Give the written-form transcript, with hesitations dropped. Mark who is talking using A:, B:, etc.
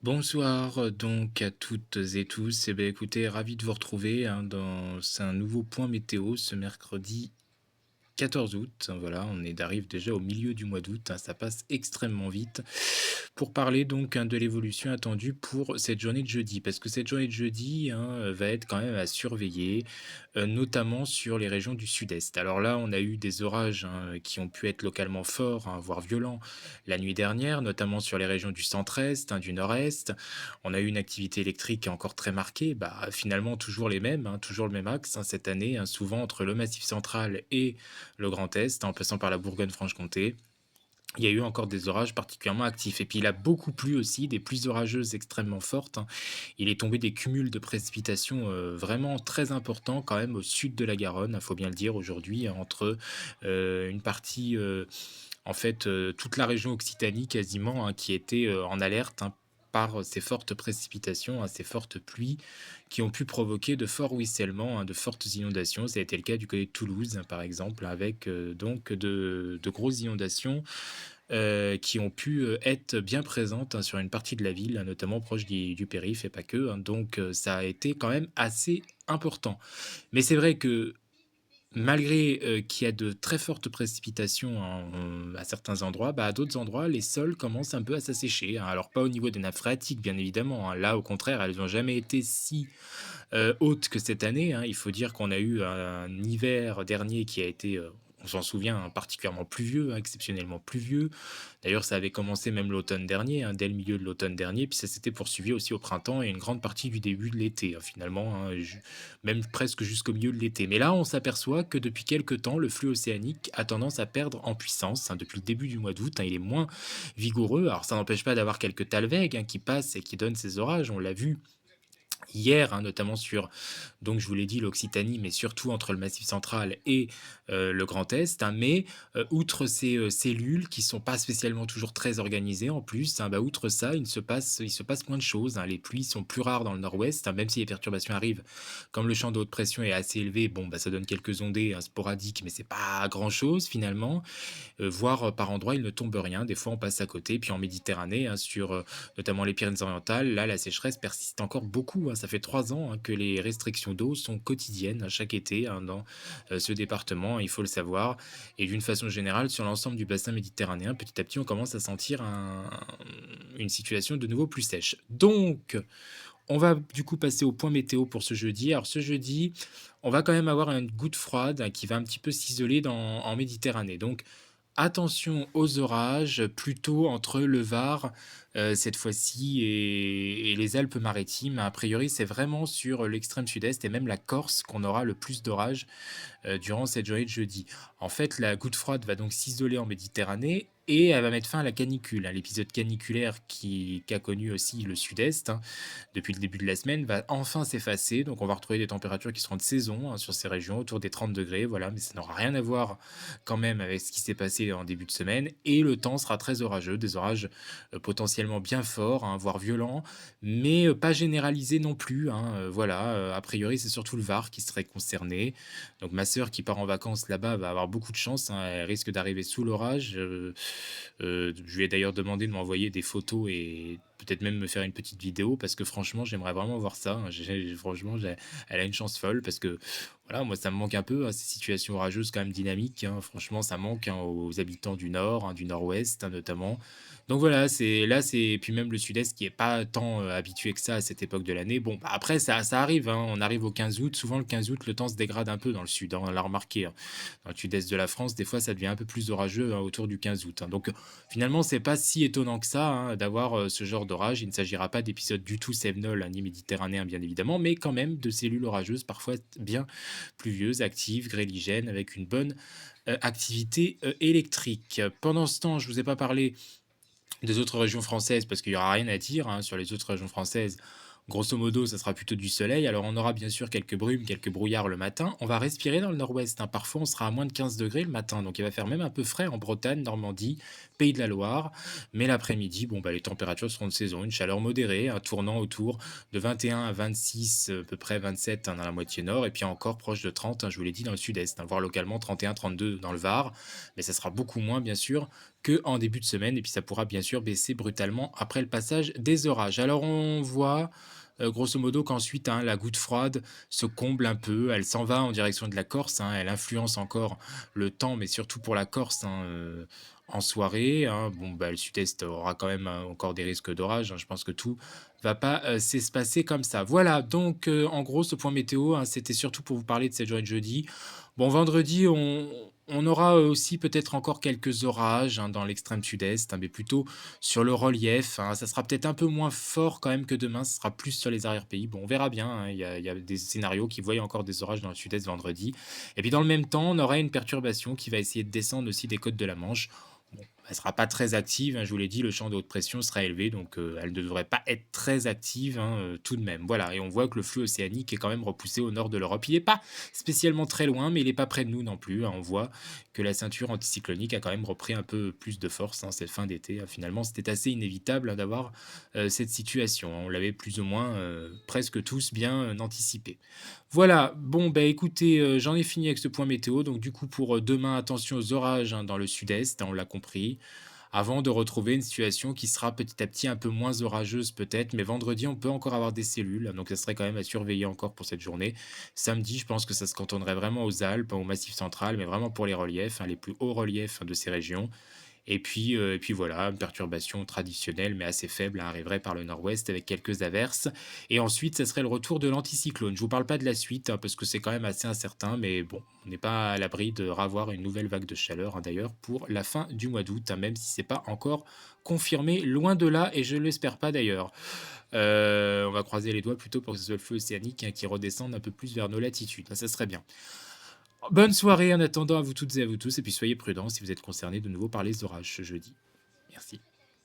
A: Bonsoir donc à toutes et tous. Eh bien, écoutez, ravi de vous retrouver dans un nouveau point météo ce mercredi 14 août. Voilà, arrive déjà au milieu du mois d'août, ça passe extrêmement vite. Pour parler donc de l'évolution attendue pour cette journée de jeudi, parce que cette journée de jeudi va être quand même à surveiller, notamment sur les régions du sud-est. Alors là, on a eu des orages qui ont pu être localement forts, voire violents, la nuit dernière, notamment sur les régions du centre-est, du nord-est. On a eu une activité électrique encore très marquée, finalement toujours les mêmes, toujours le même axe cette année, souvent entre le Massif central et le Grand Est, en passant par la Bourgogne-Franche-Comté. Il y a eu encore des orages particulièrement actifs et puis il a beaucoup plu aussi, des pluies orageuses extrêmement fortes. Il est tombé des cumuls de précipitations, vraiment très importants quand même au sud de la Garonne, il faut bien le dire aujourd'hui, entre, une partie, en fait, toute la région Occitanie quasiment, qui était, en alerte, par ces fortes précipitations, ces fortes pluies qui ont pu provoquer de forts ruissellements, de fortes inondations. Ça a été le cas du côté de Toulouse, par exemple, avec, donc de grosses inondations, qui ont pu, être bien présentes, sur une partie de la ville, notamment proche du périph' et pas que, donc ça a été quand même assez important. Mais c'est vrai que malgré, qu'il y a de très fortes précipitations à certains endroits, à d'autres endroits, les sols commencent un peu à s'assécher, Alors pas au niveau des nappes phréatiques, bien évidemment, Là, au contraire, elles n'ont jamais été si, hautes que cette année, Il faut dire qu'on a eu un hiver dernier qui a été, on s'en souvient, particulièrement pluvieux, exceptionnellement pluvieux. D'ailleurs, ça avait commencé même l'automne dernier, dès le milieu de l'automne dernier, puis ça s'était poursuivi aussi au printemps et une grande partie du début de l'été, finalement, même presque jusqu'au milieu de l'été. Mais là, on s'aperçoit que depuis quelque temps, le flux océanique a tendance à perdre en puissance, depuis le début du mois d'août, il est moins vigoureux. Alors ça n'empêche pas d'avoir quelques talwegs, qui passent et qui donnent ces orages, on l'a vu hier, notamment sur, donc je vous l'ai dit, l'Occitanie, mais surtout entre le Massif central et le Grand Est, mais outre ces cellules qui sont pas spécialement toujours très organisées en plus, outre ça, il se passe moins de choses, Les pluies sont plus rares dans le nord-ouest, même si les perturbations arrivent. Comme le champ de haute pression est assez élevé, bon, ça donne quelques ondées sporadiques, mais c'est pas grand-chose finalement. Voire, par endroits, il ne tombe rien. Des fois, on passe à côté. Puis en Méditerranée, sur, notamment les Pyrénées-Orientales, là, la sécheresse persiste encore beaucoup, Ça fait 3 ans, que les restrictions d'eau sont quotidiennes, chaque été, dans, ce département, il faut le savoir. Et d'une façon générale, sur l'ensemble du bassin méditerranéen, petit à petit, on commence à sentir une situation de nouveau plus sèche. Donc, on va du coup passer au point météo pour ce jeudi. Alors ce jeudi, on va quand même avoir une goutte froide, qui va un petit peu s'isoler en Méditerranée. Donc attention aux orages, plutôt entre le Var, cette fois-ci et les Alpes-Maritimes. A priori, c'est vraiment sur l'extrême sud-est et même la Corse qu'on aura le plus d'orages durant cette journée de jeudi. En fait, la goutte froide va donc s'isoler en Méditerranée et elle va mettre fin à la canicule, l'épisode caniculaire qu'a connu aussi le sud-est, depuis le début de la semaine, va enfin s'effacer. Donc on va retrouver des températures qui seront de saison, sur ces régions, autour des 30 degrés, voilà, mais ça n'aura rien à voir quand même avec ce qui s'est passé en début de semaine. Et le temps sera très orageux, des orages potentiellement bien forts, voire violents, mais pas généralisés non plus, voilà, a priori c'est surtout le Var qui serait concerné. Donc ma sœur qui part en vacances là-bas va avoir beaucoup de chance, elle risque d'arriver sous l'orage. Je lui ai d'ailleurs demandé de m'envoyer des photos et peut-être même me faire une petite vidéo parce que franchement, j'aimerais vraiment voir ça, franchement, elle a une chance folle parce que, voilà, moi, ça me manque un peu, ces situations orageuses quand même dynamiques, franchement, ça manque, aux habitants du nord, du nord-ouest, notamment. Donc voilà, c'est puis même le sud-est qui est pas tant, habitué que ça à cette époque de l'année. Bon, après ça arrive, on arrive au 15 août, souvent le 15 août, le temps se dégrade un peu dans le sud, on l'a remarqué, Dans le sud-est de la France, des fois, ça devient un peu plus orageux, autour du 15 août, Donc, finalement, c'est pas si étonnant que ça, d'avoir, ce genre d'orage. Il ne s'agira pas d'épisodes du tout cévenols, ni méditerranéens, bien évidemment, mais quand même de cellules orageuses, parfois bien pluvieuses, actives, grêligènes, avec une bonne, activité, électrique. Pendant ce temps, je vous ai pas parlé des autres régions françaises, parce qu'il y aura rien à dire, sur les autres régions françaises. Grosso modo, ça sera plutôt du soleil. Alors, on aura bien sûr quelques brumes, quelques brouillards le matin. On va respirer dans le nord-ouest, Parfois, on sera à moins de 15 degrés le matin. Donc, il va faire même un peu frais en Bretagne, Normandie, Pays de la Loire. Mais l'après-midi, bon, les températures seront de saison. Une chaleur modérée, tournant autour de 21 à 26, à peu près 27, dans la moitié nord. Et puis encore proche de 30, je vous l'ai dit, dans le sud-est. Voire localement 31, 32 dans le Var. Mais ça sera beaucoup moins, bien sûr, qu'en début de semaine et puis ça pourra bien sûr baisser brutalement après le passage des orages. Alors on voit, grosso modo qu'ensuite, hein, la goutte froide se comble un peu, elle s'en va en direction de la Corse, hein, elle influence encore le temps, mais surtout pour la Corse, hein, en soirée, hein. Bon, bah, le sud-est aura quand même, encore des risques d'orage, hein. Je pense que tout va pas, s'espacer comme ça. Voilà, donc en gros, ce point météo, hein, c'était surtout pour vous parler de cette journée de jeudi. Bon, vendredi, on aura, aussi peut-être encore quelques orages, hein, dans l'extrême sud-est, hein, mais plutôt sur le relief, hein. Ça sera peut-être un peu moins fort quand même que demain, ce sera plus sur les arrière-pays. Bon, on verra bien, hein, il y a des scénarios qui voient encore des orages dans le sud-est vendredi et puis dans le même temps, on aura une perturbation qui va essayer de descendre aussi des côtes de la Manche. Bon, elle sera pas très active, hein, je vous l'ai dit, le champ de haute pression sera élevé, donc elle ne devrait pas être très active, hein, tout de même. Voilà, et on voit que le flux océanique est quand même repoussé au nord de l'Europe. Il n'est pas spécialement très loin, mais il n'est pas près de nous non plus, hein. On voit que la ceinture anticyclonique a quand même repris un peu plus de force, hein, cette fin d'été, hein. Finalement, c'était assez inévitable, hein, d'avoir cette situation, hein. On l'avait plus ou moins presque tous bien anticipé. Voilà, bon, bah écoutez, j'en ai fini avec ce point météo. Donc, du coup, pour demain, attention aux orages, hein, dans le sud-est, hein, on l'a compris. Avant de retrouver une situation qui sera petit à petit un peu moins orageuse, peut-être. Mais vendredi, on peut encore avoir des cellules. Donc, ça serait quand même à surveiller encore pour cette journée. Samedi, je pense que ça se cantonnerait vraiment aux Alpes, hein, au Massif central, mais vraiment pour les reliefs, hein, les plus hauts reliefs, hein, de ces régions. Et puis voilà, une perturbation traditionnelle mais assez faible, hein, arriverait par le nord-ouest avec quelques averses. Et ensuite, ça serait le retour de l'anticyclone. Je vous parle pas de la suite, hein, parce que c'est quand même assez incertain, mais bon, on n'est pas à l'abri de ravoir une nouvelle vague de chaleur, hein, d'ailleurs, pour la fin du mois d'août, hein, même si c'est pas encore confirmé, loin de là, et je ne l'espère pas d'ailleurs. On va croiser les doigts plutôt pour que ce soit le feu océanique, hein, qui redescende un peu plus vers nos latitudes. Ça serait bien. Bonne soirée en attendant à vous toutes et à vous tous, et puis soyez prudents si vous êtes concernés de nouveau par les orages ce jeudi. Merci.